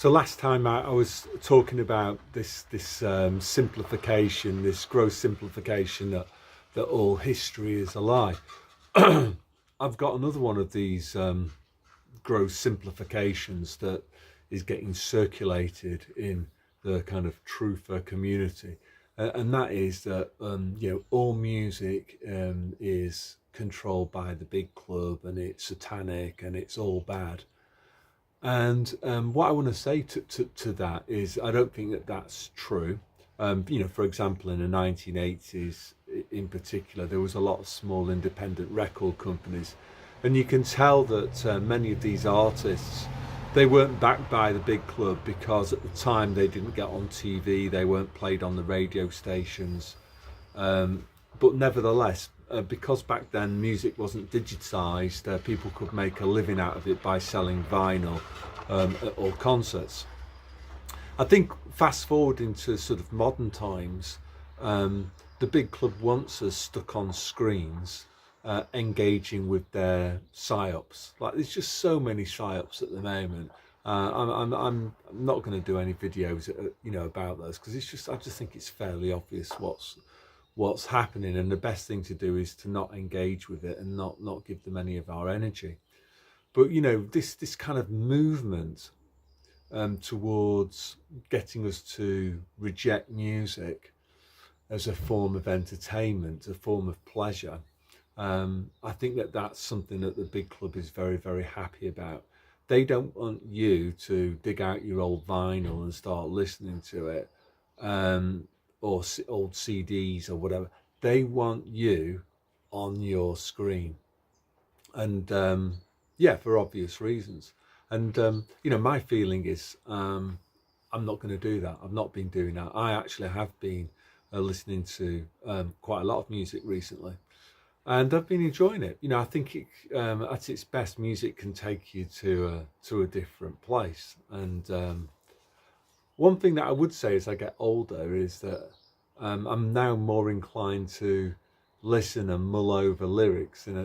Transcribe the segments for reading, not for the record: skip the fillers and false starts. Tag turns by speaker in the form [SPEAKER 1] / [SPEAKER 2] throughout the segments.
[SPEAKER 1] So last time I was talking about this simplification, this gross simplification that all history is a lie. I've got another one of these gross simplifications that is getting circulated in the kind of truther community, and that is that all music is controlled by the big club and it's satanic and it's all bad. And what I want to say to that is I don't think that that's true. For example, in the 1980s in particular, there was a lot of small independent record companies. And you can tell that many of these artists, they weren't backed by the big club because at the time they didn't get on TV, they weren't played on the radio stations. But nevertheless, because back then music wasn't digitized, people could make a living out of it by selling vinyl or concerts. I think fast forward into sort of modern times, the big club wants us stuck on screens, engaging with their psyops. Like there's just so many psyops at the moment. I'm not going to do any videos, about those because I just think it's fairly obvious what's happening, and the best thing to do is to not engage with it and not give them any of our energy. But this kind of movement towards getting us to reject music as a form of entertainment, a form of pleasure, I think that that's something that the big club is very, very happy about. They don't want you to dig out your old vinyl and start listening to it, or old CDs or whatever. They want you on your screen, and for obvious reasons. And my feeling is I'm not going to do that. I've not been doing that. I actually have been listening to quite a lot of music recently, and I've been enjoying it. I think at its best, music can take you to a different place. And one thing that I would say as I get older is that I'm now more inclined to listen and mull over lyrics in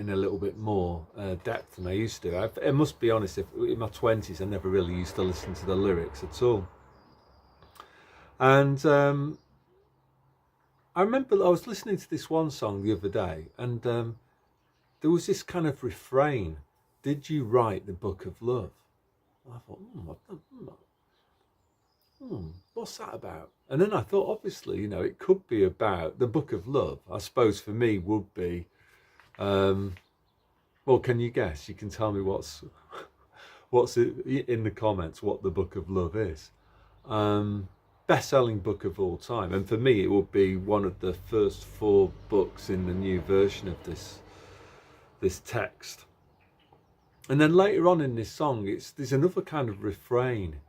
[SPEAKER 1] a little bit more depth than I used to. I must be honest, in my 20s I never really used to listen to the lyrics at all. And I remember I was listening to this one song the other day, and there was this kind of refrain: "Did you write the book of love?" I thought, what's that about? And then I thought, obviously, it could be about the book of love. I suppose for me would be, well, can you guess? You can tell me what's in the comments what the book of love is. Best-selling book of all time, and for me it would be one of the first 4 books in the new version of this text. And then later on in this song, there's another kind of refrain: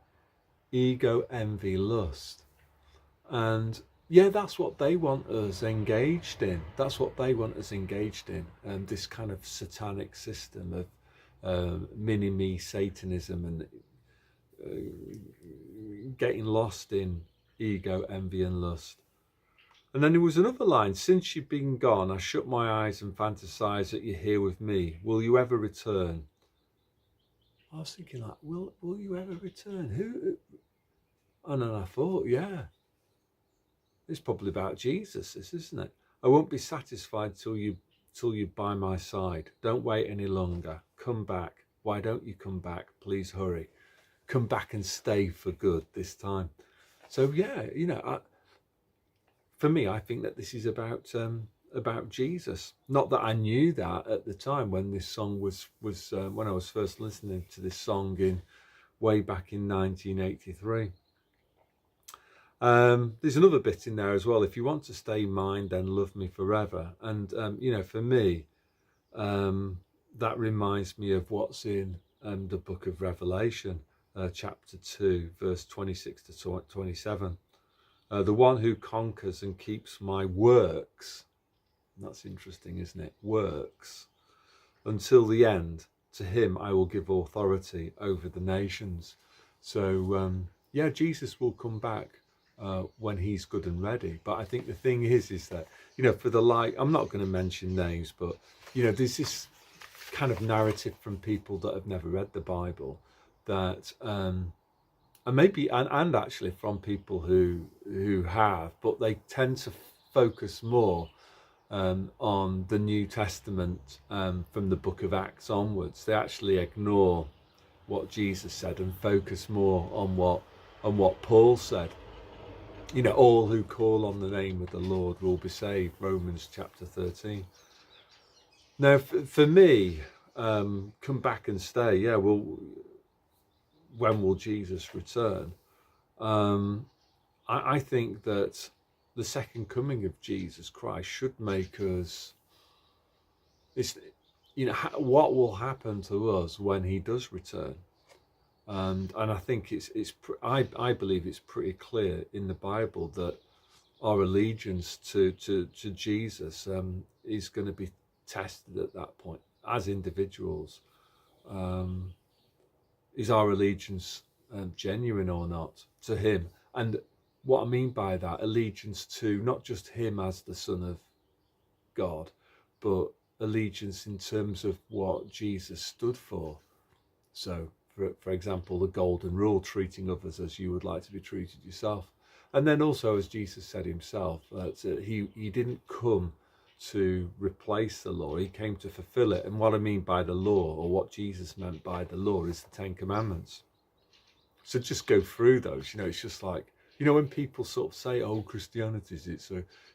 [SPEAKER 1] ego, envy, lust. And that's what they want us engaged in. That's what they want us engaged in. This kind of satanic system of mini-me Satanism, and getting lost in ego, envy and lust. And then there was another line: "Since you've been gone, I shut my eyes and fantasize that you're here with me. Will you ever return?" I was thinking, like, will you ever return? Who? And then I thought, it's probably about Jesus, this, isn't it? "I won't be satisfied till you're by my side. Don't wait any longer. Come back. Why don't you come back? Please hurry. Come back and stay for good this time." So for me, I think that this is about Jesus. Not that I knew that at the time when this song was when I was first listening to this song way back in 1983. There's another bit in there as well: "If you want to stay mine, then love me forever." And for me, that reminds me of what's in the book of Revelation, chapter 2, verse 26 to 27. "The one who conquers and keeps my works," that's interesting, isn't it? Works, "until the end, to him I will give authority over the nations." So Jesus will come back when he's good and ready. But I think the thing is that for I'm not going to mention names, but there's this kind of narrative from people that have never read the Bible that and maybe and actually from people who have, but they tend to focus more on the New Testament from the book of Acts onwards. They actually ignore what Jesus said and focus more on what Paul said. You know, all who call on the name of the Lord will be saved. Romans chapter 13. Now, for me, come back and stay. Yeah, well, when will Jesus return? I think that the second coming of Jesus Christ should make us. It's, you know, what will happen to us when he does return, and I think I believe it's pretty clear in the Bible that our allegiance to Jesus is going to be tested at that point as individuals. Is our allegiance genuine or not to him? And what I mean by that, allegiance to not just him as the Son of God, but allegiance in terms of what Jesus stood for. So, for example, the golden rule, treating others as you would like to be treated yourself. And then also, as Jesus said himself, that he didn't come to replace the law, he came to fulfill it. And what I mean by the law, or what Jesus meant by the law, is the Ten Commandments. So just go through those. You know, it's just like, you know, when people sort of say, "Oh, Christianity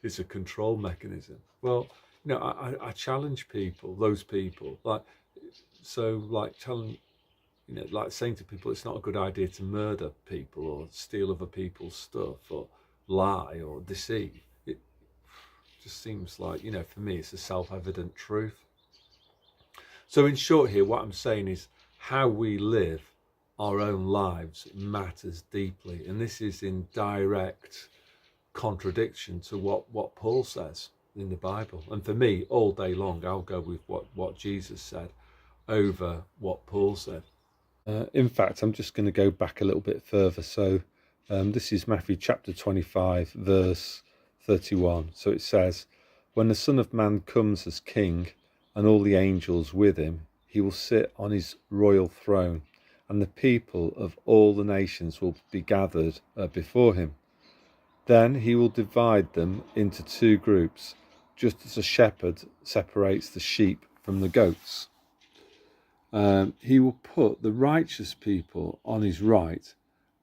[SPEAKER 1] it's a control mechanism." Well, you know, I challenge people, those people, like telling, you know, like saying to people, it's not a good idea to murder people or steal other people's stuff or lie or deceive. It just seems like, you know, for me, it's a self-evident truth. So in short here, what I'm saying is how we live our own lives matters deeply. And this is in direct contradiction to what Paul says in the Bible. And for me, all day long, I'll go with what Jesus said over what Paul said. In fact, I'm just going to go back a little bit further. So this is Matthew chapter 25, verse 31. So it says, "When the Son of Man comes as king and all the angels with him, he will sit on his royal throne, and the people of all the nations will be gathered before him. Then he will divide them into two groups, just as a shepherd separates the sheep from the goats. He will put the righteous people on his right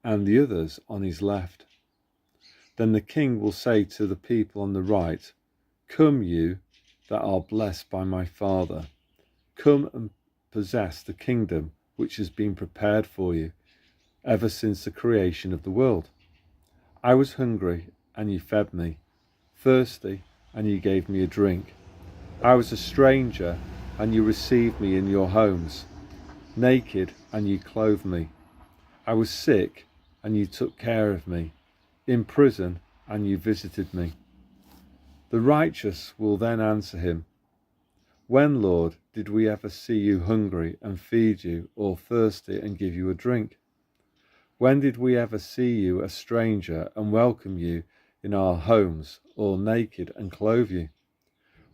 [SPEAKER 1] and the others on his left. Then the king will say to the people on the right, 'Come, you that are blessed by my Father, come and possess the kingdom which has been prepared for you ever since the creation of the world. I was hungry, and you fed me, thirsty, and you gave me a drink. I was a stranger, and you received me in your homes, naked, and you clothed me. I was sick, and you took care of me, in prison, and you visited me.' The righteous will then answer him, 'When, Lord, did we ever see you hungry and feed you, or thirsty and give you a drink? When did we ever see you a stranger and welcome you in our homes, or naked and clothe you?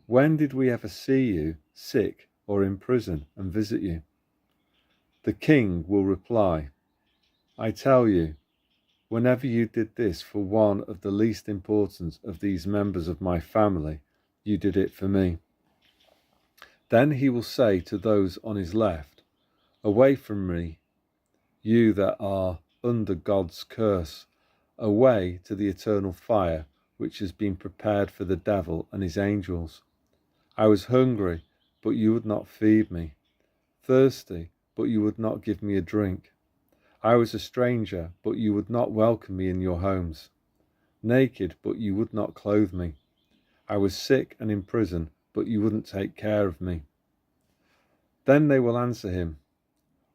[SPEAKER 1] When did we ever see you sick or in prison and visit you?' The king will reply, 'I tell you, whenever you did this for one of the least important of these members of my family, you did it for me.' Then he will say to those on his left, 'Away from me, you that are under God's curse, away to the eternal fire which has been prepared for the devil and his angels. I was hungry, but you would not feed me, thirsty, but you would not give me a drink. I was a stranger, but you would not welcome me in your homes, naked, but you would not clothe me. I was sick and in prison, but you wouldn't take care of me.' Then they will answer him,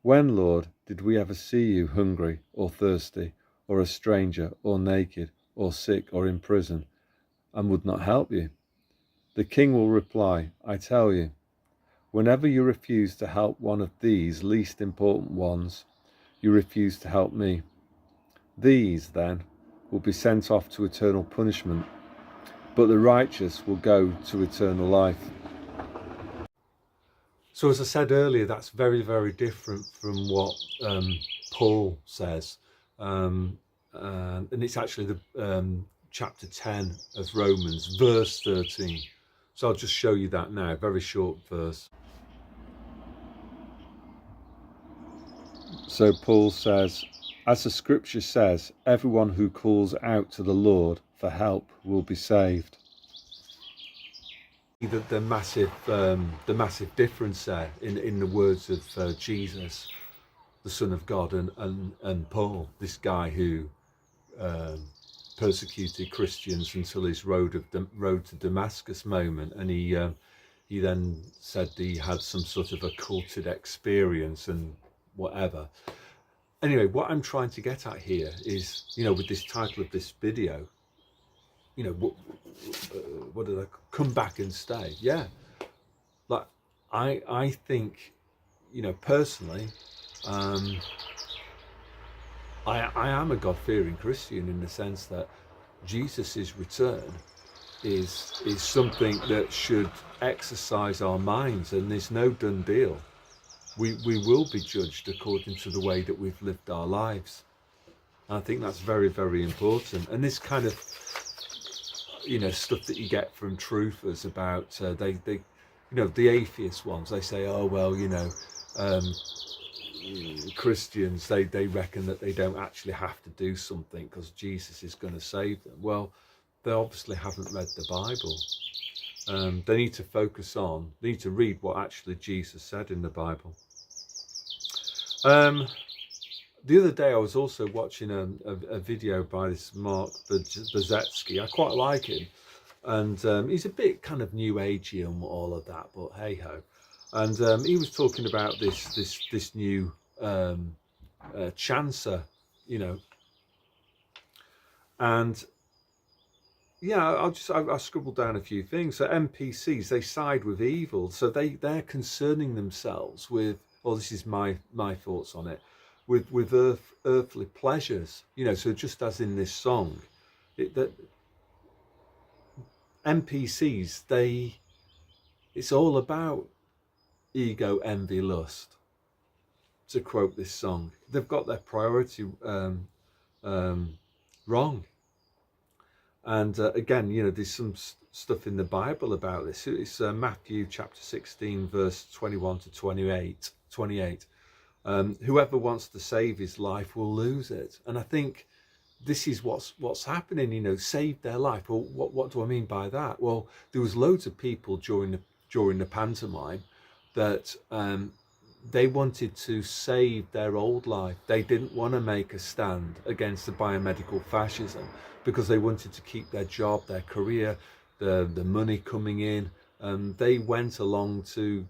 [SPEAKER 1] 'When, Lord, did we ever see you hungry or thirsty, or a stranger, or naked, or sick, or in prison, and would not help you?' The king will reply, 'I tell you, whenever you refuse to help one of these least important ones, you refuse to help me.' These, then, will be sent off to eternal punishment, but the righteous will go to eternal life." So as I said earlier, that's very, very different from what Paul says. and it's actually the chapter 10 of Romans, verse 13. So I'll just show you that now, very short verse. So Paul says, as the scripture says, everyone who calls out to the Lord for help will be saved. The massive difference there in the words of Jesus, the Son of God, and Paul, this guy who persecuted Christians until his road to Damascus moment, and he then said he had some sort of occulted experience and whatever. Anyway, what I'm trying to get at here is, with this title of this video, what did I come back and stay? Yeah, like I think, personally, I am a God-fearing Christian in the sense that Jesus's return is something that should exercise our minds, and there's no done deal. We will be judged according to the way that we've lived our lives. And I think that's very, very important. And this kind of stuff that you get from truthers about they the atheist ones, they say, oh well, Christians, they reckon that they don't actually have to do something because Jesus is going to save them. Well, they obviously haven't read the Bible. They need to focus on, they need to read what actually Jesus said in the Bible. The other day I was also watching a video by this Mark Bazetsky. I quite like him, and he's a bit kind of new agey and all of that, but hey ho. And he was talking about this new chancer, and yeah, I scribbled down a few things. So NPCs, they side with evil, so they're concerning themselves with, well, this is my thoughts on it, with earthly pleasures, so just as in this song, that NPCs, it's all about ego, envy, lust, to quote this song. They've got their priority wrong. And again, there's some stuff in the Bible about this. It's Matthew chapter 16, verse 21 to 28. Whoever wants to save his life will lose it. And I think this is what's happening, save their life. Well, what do I mean by that? Well, there was loads of people during the pantomime that they wanted to save their old life. They didn't want to make a stand against the biomedical fascism because they wanted to keep their job, their career, the money coming in. They went along to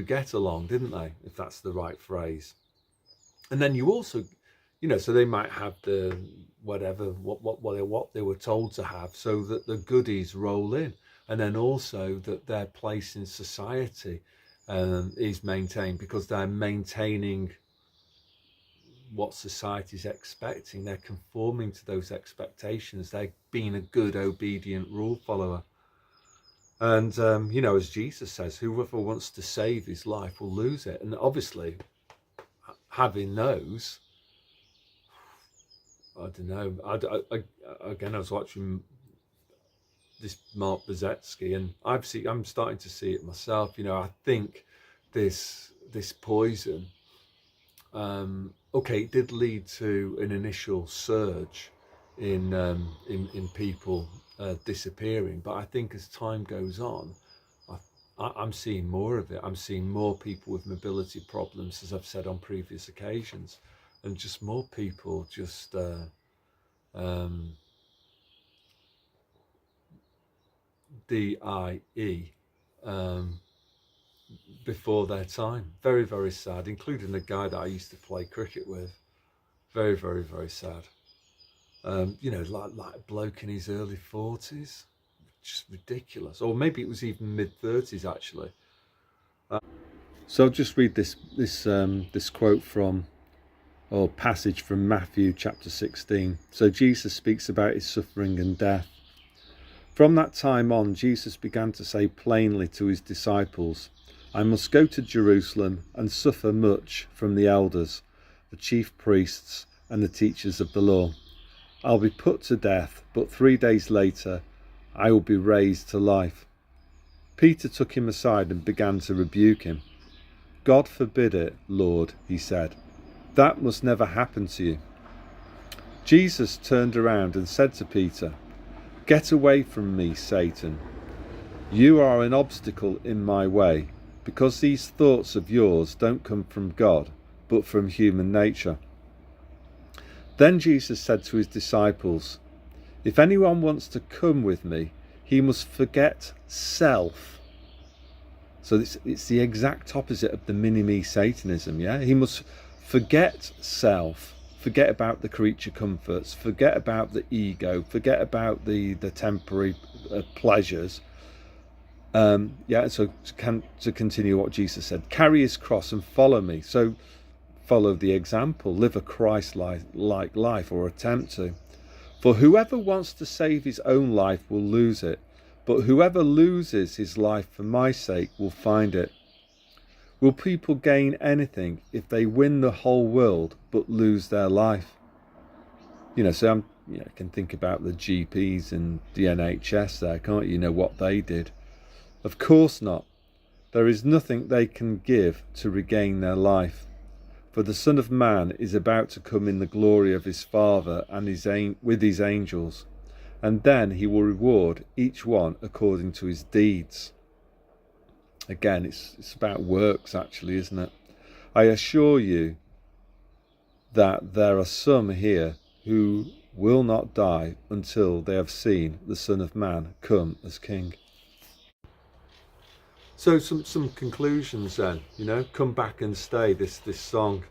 [SPEAKER 1] get along, didn't they? If that's the right phrase. And then you also, so they might have the whatever, what they were told to have, so that the goodies roll in, and then also that their place in society is maintained, because they're maintaining what society's expecting. They're conforming to those expectations. They're being a good, obedient rule follower. And, as Jesus says, whoever wants to save his life will lose it. And obviously, having those, I don't know. Again, I was watching this Mark Bazetsky, and I'm starting to see it myself. I think this poison, okay, it did lead to an initial surge in people disappearing, but I think as time goes on, I'm seeing more of it. I'm seeing more people with mobility problems, as I've said on previous occasions, and just more people just DIE before their time. Very, very sad, including the guy that I used to play cricket with. Very, very, very sad. Like a bloke in his early 40s. Just ridiculous. Or maybe it was even mid-30s, actually. So I'll just read this quote from, or passage from Matthew chapter 16. So Jesus speaks about his suffering and death. From that time on, Jesus began to say plainly to his disciples, I must go to Jerusalem and suffer much from the elders, the chief priests, and the teachers of the law. I'll be put to death, but 3 days later I will be raised to life." Peter took him aside and began to rebuke him. "God forbid it, Lord," he said. "That must never happen to you." Jesus turned around and said to Peter, "Get away from me, Satan. You are an obstacle in my way, because these thoughts of yours don't come from God, but from human nature." Then Jesus said to his disciples, "If anyone wants to come with me, he must forget self." So it's the exact opposite of the mini-me Satanism, yeah? He must forget self, forget about the creature comforts, forget about the ego, forget about the temporary pleasures. So to continue what Jesus said, carry his cross and follow me. So follow the example, live a Christ-like life, or attempt to. For whoever wants to save his own life will lose it, but whoever loses his life for my sake will find it. Will people gain anything if they win the whole world but lose their life? So I can think about the GPs and the NHS there, can't you? Know what they did. Of course not. There is nothing they can give to regain their life. For the Son of Man is about to come in the glory of his Father and with his angels, and then he will reward each one according to his deeds. Again, it's about works, actually, isn't it? I assure you that there are some here who will not die until they have seen the Son of Man come as King. So some conclusions then, come back and stay, this song.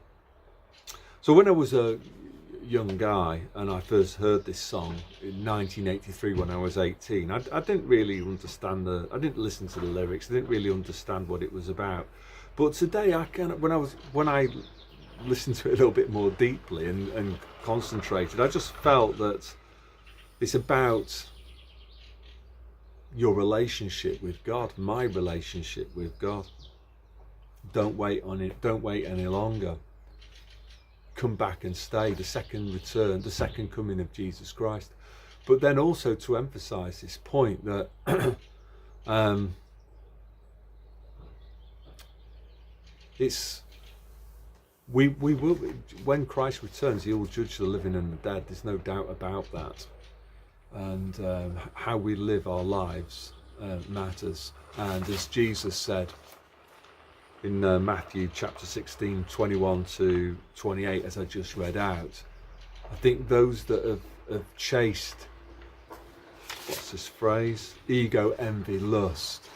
[SPEAKER 1] So when I was a young guy and I first heard this song in 1983 when I was 18, I didn't really understand I didn't listen to the lyrics, I didn't really understand what it was about. But today when I listened to it a little bit more deeply and concentrated, I just felt that it's about your relationship with God, my relationship with God. Don't wait on it, don't wait any longer. Come back and stay, the second return, the second coming of Jesus Christ. But then also to emphasize this point that we will, when Christ returns, he will judge the living and the dead. There's no doubt about that. And how we live our lives matters. And as Jesus said in Matthew chapter 16, 21 to 28, as I just read out, I think those that have chased, what's this phrase? Ego, envy, lust.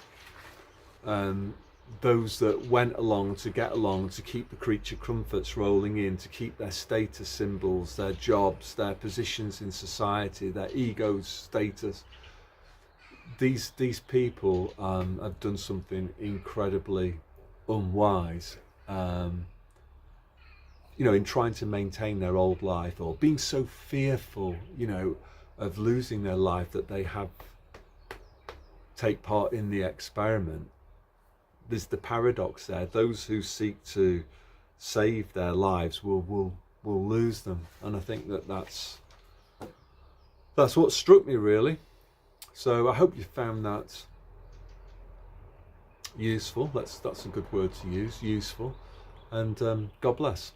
[SPEAKER 1] Those that went along to get along, to keep the creature comforts rolling in, to keep their status symbols, their jobs, their positions in society, their ego's status. These people have done something incredibly unwise, in trying to maintain their old life, or being so fearful, of losing their life that they have take part in the experiment. There's the paradox there. Those who seek to save their lives will lose them, and I think that's what struck me, really. So I hope you found that useful. That's a good word to use, useful. And God bless.